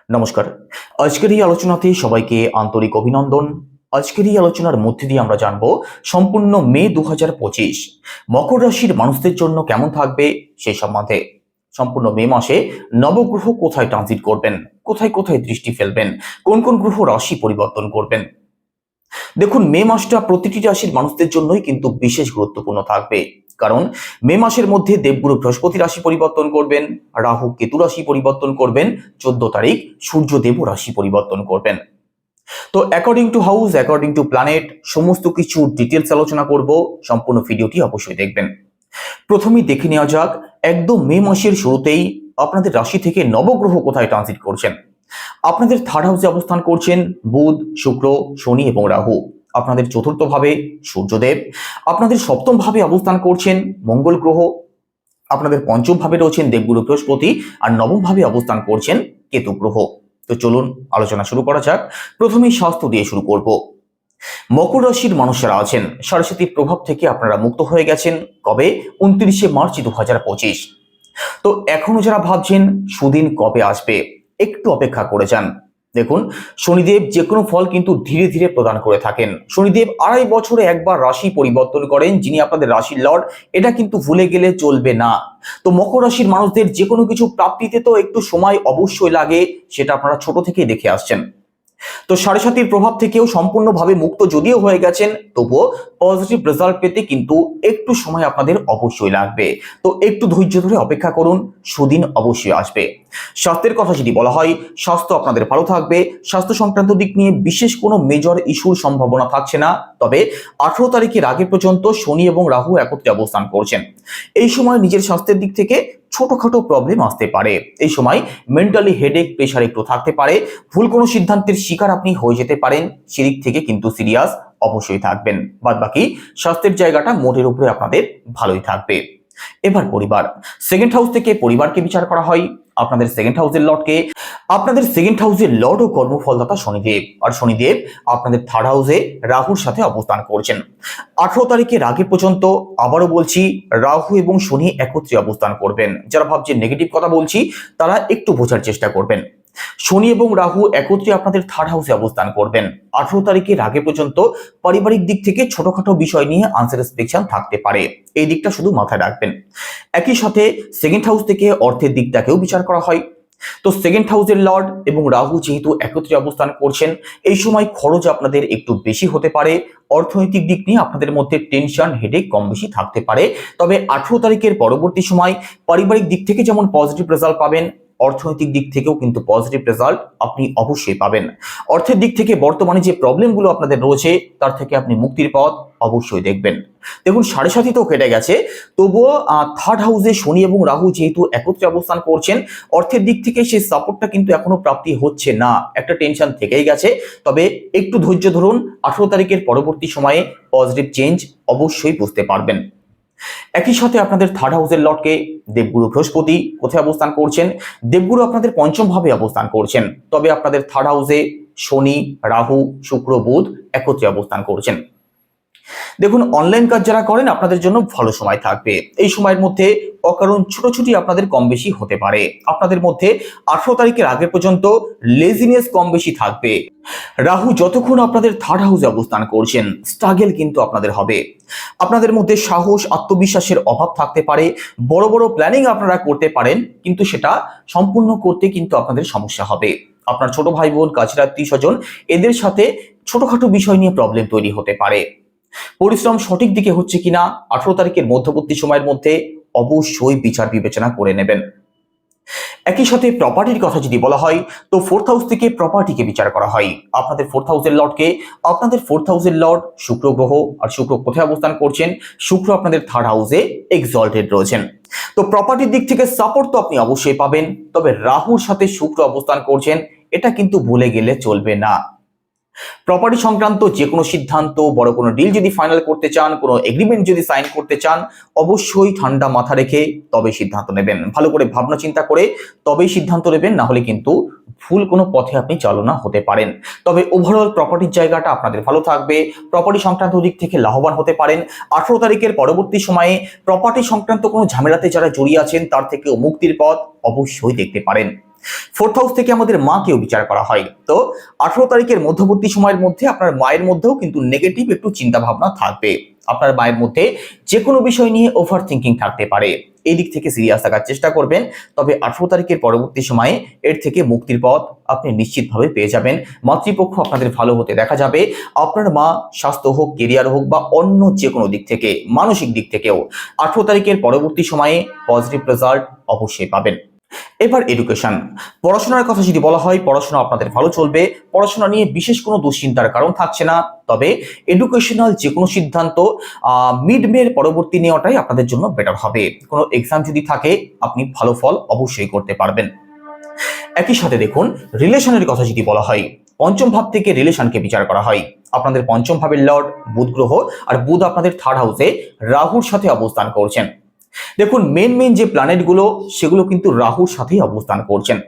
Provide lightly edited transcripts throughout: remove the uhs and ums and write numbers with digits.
নমস্কার। আজকের এই আলোচনাতে সবাইকে আন্তরিক অভিনন্দন। আজকের এই আলোচনার মধ্যে দিয়ে আমরা জানবো সম্পূর্ণ মে 2025 মকর রাশির মানুষদের জন্য কেমন থাকবে সেই সম্বন্ধে। সম্পূর্ণ মে মাসে নবগ্রহ কোথায় ট্রানজিট করবেন, কোথায় কোথায় দৃষ্টি ফেলবেন, কোন কোন গ্রহ রাশি পরিবর্তন করবেন। দেখুন, মে মাসটা প্রতিটি রাশির মানুষদের জন্যই কিন্তু বিশেষ গুরুত্বপূর্ণ থাকবে। কারণ মে মাসের মধ্যে দেবগুরু বৃহস্পতি রাশি পরিবর্তন করবেন, রাহু কেতু রাশি পরিবর্তন করবেন, 14 তারিখ সূর্যদেব রাশি পরিবর্তন করবেন। তো according to house, according to planet সমস্ত কিছু ডিটেলস আলোচনা করব। সম্পূর্ণ ভিডিওটি অবশ্যই দেখবেন। প্রথমেই দেখে নেওয়া যাক একদম মে মাসের শুরুতেই আপনাদের রাশি থেকে নবগ্রহ কোথায় ট্রানজিট করছেন। আপনাদের থার্ড হাউসে অবস্থান করছেন বুধ, শুক্র, শনি এবং রাহু। আপনাদের চতুর্থ ভাবে সূর্যদেব। আপনাদের সপ্তম ভাবে অবস্থান করছেন মঙ্গল গ্রহ। আপনাদের পঞ্চম ভাবে রয়েছেন দেবগুরু বৃহস্পতি, আর নবম ভাবে অবস্থান করছেন কেতু গ্রহ। তো চলুন আলোচনা শুরু করা যাক। প্রথমেই স্বাস্থ্য দিয়ে শুরু করব। মকর রাশির মানুষেরা আছেন সরস্বতীর প্রভাব থেকে আপনারা মুক্ত হয়ে গেছেন। কবে? 29শে মার্চ 2025। তো এখনো যারা ভাবছেন সুদিন কবে আসবে, একটু অপেক্ষা করে যান। দেখুন, শনিদেব যে কোনো ফল কিন্তু ধীরে ধীরে প্রদান করে থাকেন। শনিদেব 2.5 বছরে একবার রাশি পরিবর্তন করেন, যিনি আপনাদের রাশির লর্ড। এটা কিন্তু ভুলে গেলে চলবে না। তো মকর রাশির মানুষদের যে কোনো কিছু প্রাপ্তিতে তো একটু সময় অবশ্যই লাগে, সেটা আপনারা ছোট থেকেই দেখে আসছেন। তো সাড়ে সাতির প্রভাব থেকেও সম্পূর্ণভাবে মুক্ত যদিও হয়ে গেছেন, তবুও পজিটিভ রেজাল্ট পেতে কিন্তু একটু সময় আপনাদের অবশ্যই লাগবে। তো একটু ধৈর্য ধরে অপেক্ষা করুন, সুদিন অবশ্যই আসবে। স্বাস্থ্যের কথা যদি বলা হয়, স্বাস্থ্য আপনাদের ভালো থাকবে। স্বাস্থ্য সংক্রান্ত দিক নিয়ে বিশেষ কোনো মেজর ইস্যুর সম্ভাবনা থাকছে না। তবে 18 তারিখের আগে পর্যন্ত শনি এবং রাহু একত্রে অবস্থান করছেন। এই সময় নিজের স্বাস্থ্যের দিক থেকে ছোটখাটো প্রবলেম আসতে পারে। এই সময় মেন্টালি হেডেক, প্রেশার একটু থাকতে পারে। ভুল কোনো সিদ্ধান্তের শিকার আপনি হয়ে যেতে পারেন। সেদিক থেকে কিন্তু সিরিয়াস অবশ্যই থাকবেন। বাদবাকি স্বাস্থ্যের জায়গাটা মোটের উপরে আপনাদের ভালোই থাকবে। এবার পরিবার। সেকেন্ড হাউস থেকে পরিবারকে বিচার করা হয়। আপনাদের সেকেন্ড হাউসের লর্ডকে, আপনাদের সেকেন্ড হাউসের লর্ড ও কর্মফলদাতা শনিদেব, আর শনিদেব আপনাদের থার্ড হাউসে রাহুর সাথে অবস্থান করছেন। 18 তারিখের আগে পর্যন্ত আবারও বলছি, রাহু এবং শনি একত্রে অবস্থান করবেন। যারা ভাবছেন নেগেটিভ কথা বলছি, তারা একটু বোঝার চেষ্টা করবেন। শনি এবং রাহু একত্রে আপনাদের থার্ড হাউসে অবস্থান করবেন। 18 তারিখের আগে পর্যন্ত পারিবারিক দিক থেকে ছোটখাটো বিষয় নিয়ে আনস্যাটিসফ্যাকশন থাকতে পারে। এই দিকটা শুধু মাথায় রাখবেন। একই সাথে সেকেন্ড হাউস থেকে অর্থের দিকটাকেও বিচার করা হয়। তো সেকেন্ড হাউসের লর্ড এবং রাহু যেহেতু একত্রে অবস্থান করছেন, এই সময় খরচ আপনাদের একটু বেশি হতে পারে। অর্থনৈতিক দিক নিয়ে আপনাদের মধ্যে টেনশন, হেডেক কম বেশি থাকতে পারে। তবে 18 তারিখের পরবর্তী সময় পারিবারিক দিক থেকে যেমন পজিটিভ রেজাল্ট পাবেন, অর্থনৈতিক দিক থেকেও কিন্তু পজিটিভ রেজাল্ট আপনি অবশ্যই পাবেন। অর্থের দিক থেকে বর্তমানে যে প্রবলেমগুলো আপনাদের রয়েছে, তার থেকে আপনি মুক্তির পথ অবশ্যই দেখবেন। দেখুন, সাড়ে সাতই তো কেটে গেছে, তবুও থার্ড হাউসে শনি এবং রাহু যেহেতু একত্রে অবস্থান করছেন, অর্থের দিক থেকে সেই সাপোর্টটা কিন্তু এখনো প্রাপ্তি হচ্ছে না। একটা টেনশন থেকেই গেছে। তবে একটু ধৈর্য ধরুন, 18 তারিখের পরবর্তী সময়ে পজিটিভ চেঞ্জ অবশ্যই বুঝতে পারবেন। একই সাথে আপনাদের থার্ড হাউসের লর্ডকে দেবগুরু বৃহস্পতি কোথায় অবস্থান করছেন? দেবগুরু আপনাদের পঞ্চম ভাবে অবস্থান করছেন। তবে আপনাদের থার্ড হাউসে শনি, রাহু, শুক্র, বুধ একত্রে অবস্থান করছেন। দেখুন, অনলাইন কাজ যারা করেন আপনাদের জন্য ভালো সময় থাকবে। এই সময়ের মধ্যে অকারণ ছুটোছুটি আপনাদের কম বেশি হতে পারে। আপনাদের মধ্যে 18 তারিখের আগে পর্যন্ত লেজিনেস কম বেশি থাকবে। রাহু যতক্ষণ আপনাদের থার্ড হাউসে অবস্থান করছেন, স্ট্রাগল কিন্তু আপনাদের হবে। আপনাদের মধ্যে সাহস, আত্মবিশ্বাসের অভাব থাকতে পারে। বড় বড় প্ল্যানিং আপনারা করতে পারেন, কিন্তু সেটা সম্পূর্ণ করতে কিন্তু আপনাদের সমস্যা হবে। আপনার ছোট ভাই বোন, কাছের আত্মীয় স্বজন, এদের সাথে ছোটখাটো বিষয় নিয়ে প্রবলেম তৈরি হতে পারে। পরিশ্রম সঠিক দিকে হচ্ছে কিনা 18 তারিখের মধ্যবর্তী সময়ের মধ্যে অবশ্যই বিচার বিবেচনা করে নেবেন। একই সাথে প্রপার্টির কথা যদি বলা হয়, তো ফোর্থ হাউস থেকে প্রপার্টিকে বিচার করা হয়। আপনাদের ফোর্থ হাউসের লর্ডকে, আপনাদের ফোর্থ হাউসের লর্ড শুক্র গ্রহ, আর শুক্র কোথায় অবস্থান করছেন? শুক্র আপনাদের থার্ড হাউসে এক্সঅল্টেড রয়েছেন। তো প্রপার্টির দিক থেকে সাপোর্ট তো আপনি অবশ্যই পাবেন। তবে রাহুর সাথে শুক্র অবস্থান করছেন, এটা কিন্তু ভুলে গেলে চলবে না। প্রপার্টি সংক্রান্ত যে কোনো সিদ্ধান্ত, বড় কোনো ডিল যদি ফাইনাল করতে চান, কোনো এগ্রিমেন্ট যদি সাইন করতে চান, অবশ্যই ঠান্ডা মাথা রেখে তবে সিদ্ধান্ত নেবেন। ভালো করে ভাবনা চিন্তা করে তবেই সিদ্ধান্ত নেবেন, না হলে কিন্তু ভুল কোনো পথে আপনি চালনা হতে পারেন। তবে ওভারঅল প্রপার্টির জায়গাটা আপনাদের ভালো থাকবে। প্রপার্টি সংক্রান্ত দিক থেকে লাভবান হতে পারেন। 18 তারিখের পরবর্তী সময়ে প্রপার্টি সংক্রান্ত কোনো ঝামেলাতে যারা জড়িয়ে আছেন, তার থেকে মুক্তির পথ অবশ্যই দেখতে পারেন। ফোর্থ হাউস থেকে আমাদের মাকেও বিচার করা হয়। তো 18 তারিখের মধ্যবর্তী সময়ের মধ্যে আপনার মায়ের মধ্যেও কিন্তু নেগেটিভ একটু চিন্তা ভাবনা থাকবে। আপনার মায়ের মধ্যে যে কোনো বিষয় নিয়ে ওভার থিঙ্কিং থাকতে পারে, এই দিক থেকে সিরিয়াস থাকার চেষ্টা করবেন। তবে 18 তারিখের পরবর্তী সময়ে এর থেকে মুক্তির পথ আপনি নিশ্চিতভাবে পেয়ে যাবেন। মাতৃপক্ষ আপনাদের ভালো হতে দেখা যাবে। আপনার মা স্বাস্থ্য হোক, কেরিয়ার হোক বা অন্য যে কোনো দিক থেকে, মানসিক দিক থেকেও 18 তারিখের পরবর্তী সময়ে পজিটিভ রেজাল্ট অবশ্যই পাবেন। এবার এডুকেশন, পড়াশোনার কথা যদি বলা হয়, পড়াশোনা আপনাদের ভালো চলবে। পড়াশোনা নিয়ে বিশেষ কোনো দুশ্চিন্তার কারণ থাকছে না। তবে এডুকেশনাল যে কোনো সিদ্ধান্ত মিড মের পরবর্তী নেওয়াটাই আপনাদের জন্য বেটার হবে। কোনো এক্সাম যদি থাকে আপনি ভালো ফল অবশ্যই করতে পারবেন। একই সাথে দেখুন, রিলেশনের কথা যদি বলা হয়, পঞ্চম ভাব থেকে রিলেশনকে বিচার করা হয়। আপনাদের পঞ্চম ভাবের লর্ড বুধ গ্রহ, আর বুধ আপনাদের থার্ড হাউসে রাহুর সাথে অবস্থান করছেন। দেখুন, মেন যে প্ল্যানেটগুলো সেগুলো কিন্তু রাহুর সাথেই অবস্থান করছেন।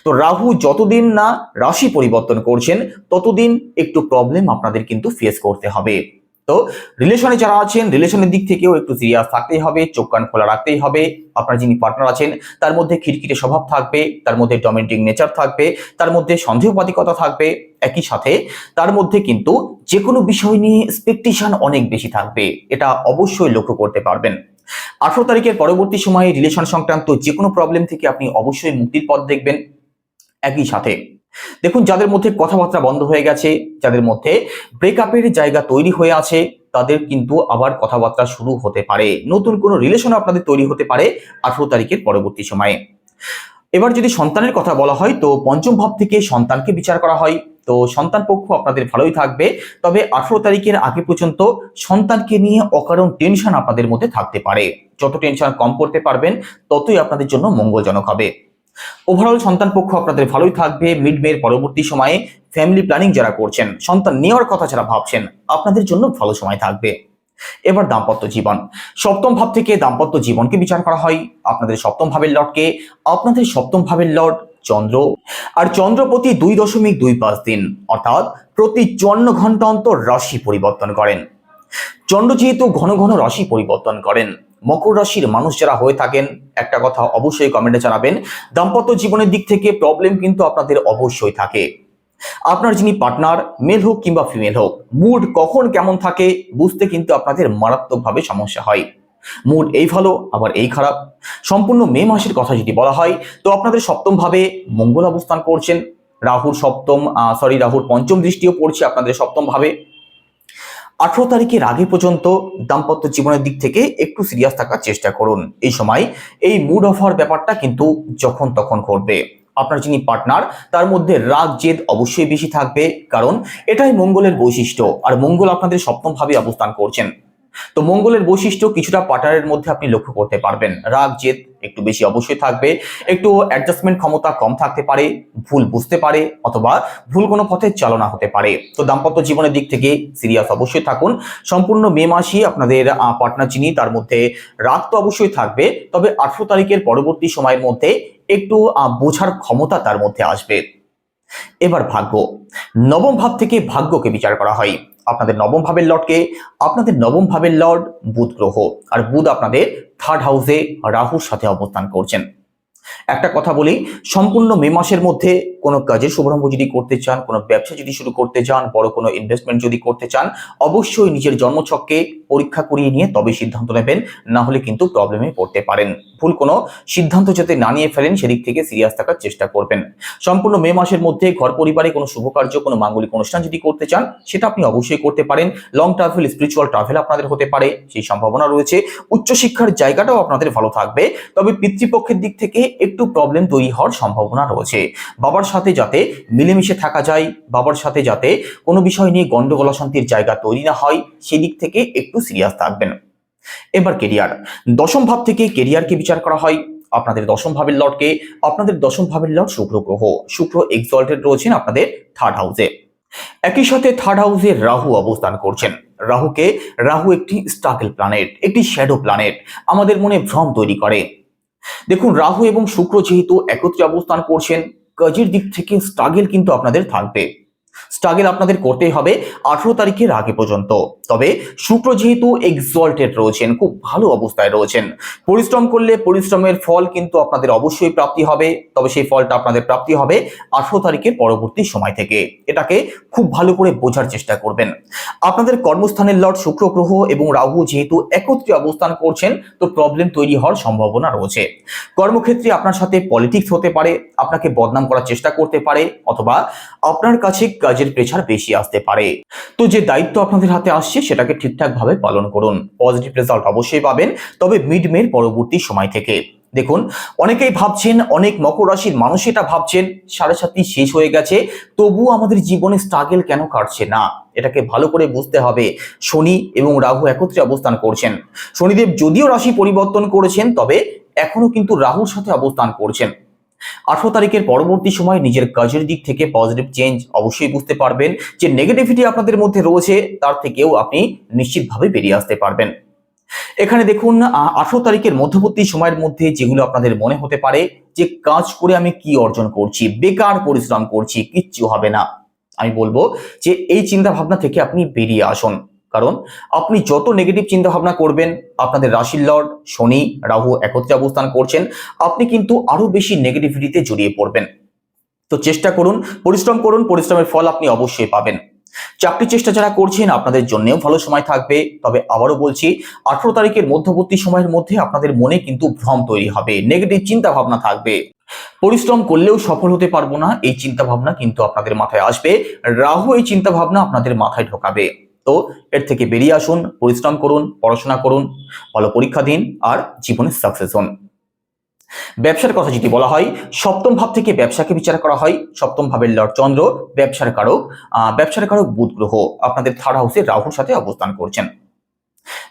তো রাহু যতদিন না রাশি পরিবর্তন করছেন ততদিন একটু প্রবলেম আপনাদের কিন্তু ফেস করতে হবে। তো রিলেশনে যারা আছেন, রিলেশনের দিক থেকেও একটু সিরিয়াস থাকতেই হবে, চোখ কান খোলা রাখতেই হবে। আপনার যিনি পার্টনার আছেন তার মধ্যে খিটখিটে স্বভাব থাকবে, তার মধ্যে ডমিনেটিং নেচার থাকবে, তার মধ্যে সন্দেহবাদিকতা থাকবে। একই সাথে তার মধ্যে কিন্তু যে কোনো বিষয় নিয়ে এক্সপেকটেশন অনেক বেশি থাকবে, এটা অবশ্যই লক্ষ্য করতে পারবেন। 18 তারিখের পরবর্তী সময়ে রিলেশন সংক্রান্ত যে কোনো প্রবলেম থেকে আপনি অবশ্যই মুক্তির পথ দেখবেন। একই সাথে দেখুন, যাদের মধ্যে কথাবার্তা বন্ধ হয়ে গেছে, যাদের মধ্যে ব্রেকআপের জায়গা তৈরি হয়ে আছে, তাদের কিন্তু আবার কথাবার্তা শুরু হতে পারে। নতুন কোনো রিলেশন আপনাদের তৈরি হতে পারে 18 তারিখের পরবর্তী সময়ে। এবার যদি সন্তানের কথা বলা হয়, তো পঞ্চম ভাব থেকে সন্তানকে বিচার করা হয়। তো সন্তান পক্ষ আপনাদের ভালোই থাকবে। তবে 18 তারিখের আগে পর্যন্ত সন্তানকে নিয়ে অকারণ টেনশন আপনাদের মধ্যে থাকতে পারে। যত টেনশন কম করতে পারবেন ততই আপনাদের জন্য মঙ্গলজনক হবে। ওভারঅল সন্তান পক্ষ আপনাদের ভালোই থাকবে। মিড মের পরবর্তী সময়ে ফ্যামিলি প্ল্যানিং যারা করছেন, সন্তান নেওয়ার কথা যারা ভাবছেন, আপনাদের জন্য ভালো সময় থাকবে। এবার দাম্পত্য জীবন, সপ্তম ভাব থেকে দাম্পত্য জীবনকে বিচার করা হয়। আপনাদের সপ্তম ভাবের লর্ডকে, আপনাদের সপ্তম ভাবের লর্ড চন্দ্র, আর চন্দ্র প্রতি 2.25 দিন অর্থাৎ প্রতি 54 ঘন্টা অন্তর রাশি পরিবর্তন করেন। চন্দ্র যেহেতু ঘন ঘন রাশি পরিবর্তন করেন, মকর রাশির মানুষ যারা হয়ে থাকেন, একটা কথা অবশ্যই কমেন্টে জানাবেন, দাম্পত্য জীবনের দিক থেকে প্রবলেম কিন্তু আপনাদের অবশ্যই থাকে। আপনার যিনি পার্টনার, মেল হোক কিংবা ফিমেল হোক, মুড কখন কেমন থাকে বুঝতে কিন্তু আপনাদের মারাত্মকভাবে সমস্যা হয়। মুড এই ভালো আবার এই খারাপ। সম্পূর্ণ মে মাসের কথা যদি বলা হয়, তো আপনাদের সপ্তম ভাবে মঙ্গল অবস্থান করছেন। রাহুর পঞ্চম দৃষ্টিও পড়ছে আপনাদের সপ্তম ভাবে। 18 তারিখের আগে পর্যন্ত দাম্পত্য জীবনের দিক থেকে একটু সিরিয়াস থাকার চেষ্টা করুন। এই সময় এই মুড অফ হওয়ার ব্যাপারটা কিন্তু যখন তখন ঘটবে। আপনার যিনি পার্টনার তার মধ্যে রাগ জেদ অবশ্যই বেশি থাকবে, কারণ এটাই মঙ্গলের বৈশিষ্ট্য। আর মঙ্গল আপনাদের সপ্তম ভাবে অবস্থান করছেন। তো মঙ্গলের বৈশিষ্ট্য কিছুটা পার্টনারের মধ্যে আপনি লক্ষ্য করতে পারবেন। রাগ জেদ একটু বেশি অবশ্যই থাকবে, একটু অ্যাডজাস্টমেন্ট ক্ষমতা কম থাকতে পারে, ভুল বুঝতে পারে অথবা ভুল কোনো পথে চালনা হতে পারে। তো দাম্পত্য জীবনের দিক থেকে সিরিয়াস অবশ্যই থাকুন। সম্পূর্ণ মে মাসই আপনাদের পার্টনার যিনি তার মধ্যে রাগ তো অবশ্যই থাকবে, তবে 18 তারিখের পরবর্তী সময়ের মধ্যে একটু বোঝার ক্ষমতা তার মধ্যে আসবে। এবার ভাগ্য, নবম ভাব থেকে ভাগ্যকে বিচার করা হয়। আপনাদের নবম ভাবের লর্ডকে, আপনাদের নবম ভাবের লর্ড বুধ গ্রহ, আর বুধ আপনাদের থার্ড হাউসে রাহুর সাথে অবস্থান করছেন। একটা কথা বলি, সম্পূর্ণ মে মাসের মধ্যে কোনো কাজের শুভারম্ভ যদি করতে চান, কোনো ব্যবসা যদি শুরু করতে চান, বড় কোনো ইনভেস্টমেন্ট যদি করতে চান, অবশ্যই নিজের জন্মছককে পরীক্ষা করিয়ে নিয়ে তবে সিদ্ধান্ত নেবেন, না হলে কিন্তু প্রবলেমে পড়তে পারেন। ভুল কোনো সিদ্ধান্ত যাতে না নিয়ে ফেলেন সেদিক থেকে সিরিয়াস থাকার চেষ্টা করবেন। সম্পূর্ণ মে মাসের মধ্যে ঘর পরিবারে কোনো শুভ কার্য, কোনো মাঙ্গলিক অনুষ্ঠান যদি করতে চান, সেটা আপনি অবশ্যই করতে পারেন। লং ট্রাভেল, স্পিরিচুয়াল ট্রাভেল আপনাদের হতে পারে, সেই সম্ভাবনা রয়েছে। উচ্চশিক্ষার জায়গাটাও আপনাদের ভালো থাকবে, তবে পিতৃপক্ষের দিক থেকে একটু প্রবলেম তৈরি হওয়ার সম্ভাবনা রয়েছে। বাবার সাথে যাতে মিলেমিশে থাকা যায়, বাবার সাথে যাতে কোনো বিষয় নিয়ে গন্ডগোল অশান্তির জায়গা তৈরি না হয়, সেদিক থেকে একটু সিরিয়াস থাকবেন। এবার কেরিয়ার, দশম ভাব থেকে কেরিয়ারকে বিচার করা হয়। আপনাদের দশম ভাবের লর্ডকে, আপনাদের দশম ভাবের লর্ড শুক্র গ্রহ, শুক্র এক্সঅল্টেড রয়েছেন আপনাদের থার্ড হাউসে। একই সাথে থার্ড হাউসে রাহু অবস্থান করছেন। রাহু একটি স্ট্রাগল প্ল্যানেট, একটি শ্যাডো প্ল্যানেট, আমাদের মনে ভ্রম তৈরি করে। দেখুন, রাহু এবং শুক্র যেহেতু একত্রে অবস্থান করছেন, কাজের দিক থেকে স্ট্রাগল কিন্তু আপনাদের থাকবে। স্ট্রাগল আপনাদের করতেই হবে 18 তারিখের আগে পর্যন্ত। তবে শুক্র যেহেতু এক্সল্টেড রয়েছেন, খুব ভালো অবস্থায় রয়েছেন, পরিশ্রম করলে পরিশ্রমের ফল কিন্তু আপনাদের অবশ্যই প্রাপ্তি হবে। তবে সেই ফলটা আপনাদের প্রাপ্তি হবে 18 তারিখের পরবর্তী সময় থেকে। এটাকে খুব ভালো করে বোঝার চেষ্টা করবেন। আপনাদের কর্মস্থানের লর্ড শুক্র গ্রহ এবং রাহু যেহেতু একত্রে অবস্থান করছেন, তো প্রবলেম তৈরি হওয়ার সম্ভাবনা রয়েছে। কর্মক্ষেত্রে আপনার সাথে পলিটিক্স হতে পারে, আপনাকে বদনাম করার চেষ্টা করতে পারে, অথবা আপনার কাছে কাজের প্রেসার বেশি আসতে পারে। তো যে দায়িত্ব আপনাদের হাতে আসছে সেটাকে ঠিকঠাক ভাবে পালন করুন, পজিটিভ রেজাল্ট অবশ্যই পাবেন, তবে মিড মের পরবর্তী সময় থেকে। দেখুন, অনেকেই ভাবছেন, অনেক মকর রাশির মানুষ এটা ভাবছেন, 7.5 শেষ হয়ে গেছে, তবুও আমাদের জীবনে স্ট্রাগল কেন কাটছে না। এটাকে ভালো করে বুঝতে হবে। শনি এবং রাহু একত্রে অবস্থান করছেন। শনিদেব যদিও রাশি পরিবর্তন করেছেন, তবে এখনো কিন্তু রাহুর সাথে অবস্থান করছেন। 18 তারিখের পরবর্তী সময় নিজের কাজের দিক থেকে পজিটিভ চেঞ্জ অবশ্যই বুঝতে পারবেন। যে নেগেটিভিটি আপনাদের মধ্যে রয়েছে তার থেকেও আপনি নিশ্চিতভাবে বেরিয়ে আসতে পারবেন। এখানে দেখুন, 18 তারিখের মধ্যবর্তী সময়ের মধ্যে যেগুলো আপনাদের মনে হতে পারে যে কাজ করে আমি কি অর্জন করছি, বেকার পরিশ্রম করছি, কিচ্ছু হবে না, আমি বলবো যে এই চিন্তা ভাবনা থেকে আপনি বেরিয়ে আসুন। কারণ আপনি যত নেগেটিভ চিন্তা ভাবনা করবেন, আপনাদের রাশির লর্ড শনি রাহু একত্রে অবস্থান করছেন, আপনি কিন্তু আরো বেশি নেগেটিভিটিতে জড়িয়ে পড়বেন। তো চেষ্টা করুন, পরিশ্রম করুন, পরিশ্রমের ফল আপনি অবশ্যই পাবেন। চাকরির চেষ্টা যারা করছেন আপনাদের জন্যও ভালো সময় থাকবে। তবে আবারও বলছি, 18 তারিখের মধ্যবর্তী সময়ের মধ্যে আপনাদের মনে কিন্তু ভ্রম তৈরি হবে, নেগেটিভ চিন্তা ভাবনা থাকবে। পরিশ্রম করলেও সফল হতে পারবো না, এই চিন্তা ভাবনা কিন্তু আপনাদের মাথায় আসবে। রাহু এই চিন্তা ভাবনা আপনাদের মাথায় ঢোকাবে। তো এর থেকে বেরিয়ে আসুন, পরিশ্রম করুন, পড়াশোনা করুন, ভালো পরীক্ষা দিন, আর জীবনে সাকসেস হন। ব্যবসার কথা যদি বলা হয়, সপ্তম ভাব থেকে ব্যবসাকে বিচার করা হয়। সপ্তম ভাবের লর্ড চন্দ্র ব্যবসার কারক বুধ গ্রহ আপনাদের থার্ড হাউসে রাহুর সাথে অবস্থান করছেন।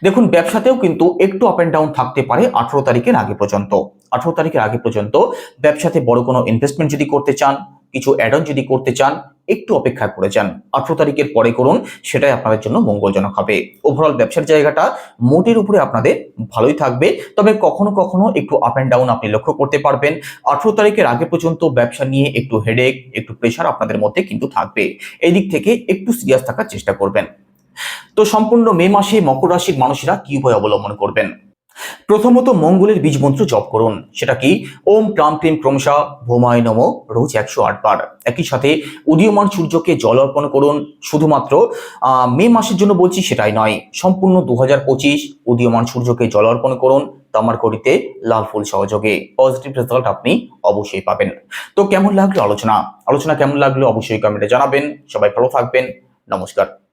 দেখুন, ব্যবসাতেও কিন্তু একটু আপ এন্ড ডাউন থাকতে পারে 18 তারিখের আগে পর্যন্ত। 18 তারিখের আগে পর্যন্ত ব্যবসাতে বড় কোনো ইনভেস্টমেন্ট যদি করতে চান, কিছু অ্যাড অন যদি করতে চান, একটু অপেক্ষা করে যান। 18 তারিখের পরে করুন, সেটাই আপনাদের জন্য মঙ্গলজনক হবে। ওভারঅল ব্যবসার জায়গাটা মোটের উপরে আপনাদের ভালোই থাকবে। তবে কখনো কখনো একটু আপ এন্ড ডাউন আপনি লক্ষ্য করতে পারবেন। 18 তারিখের আগে পর্যন্ত ব্যবসা নিয়ে একটু হেডেক, একটু প্রেশার আপনাদের মধ্যে কিন্তু থাকবে। এই দিক থেকে একটু সিরিয়াস থাকার চেষ্টা করবেন। তো সম্পূর্ণ মে মাসে মকর রাশির মানুষেরা কি উপায় অবলম্বন করবেন? প্রথমত মঙ্গলের বীজ মন্ত্র জপ করুন। সেটা কি? ওম ক্রাম ক্রিম ক্রমশা ভৌমায় নম, রোজ 108 বার। একই সাথে উদীয়মান সূর্যকে জল অর্পণ করুন। শুধুমাত্র মে মাসের জন্য বলছি সেটাই নয়, সম্পূর্ণ 2025 উদীয়মান সূর্যকে জল অর্পণ করুন তামার কড়িতে লাল ফুল সহযোগে। পজিটিভ রেজাল্ট আপনি অবশ্যই পাবেন। তো কেমন লাগলো আলোচনা কেমন লাগলো অবশ্যই কমেন্টে জানাবেন। সবাই ভালো থাকবেন। নমস্কার।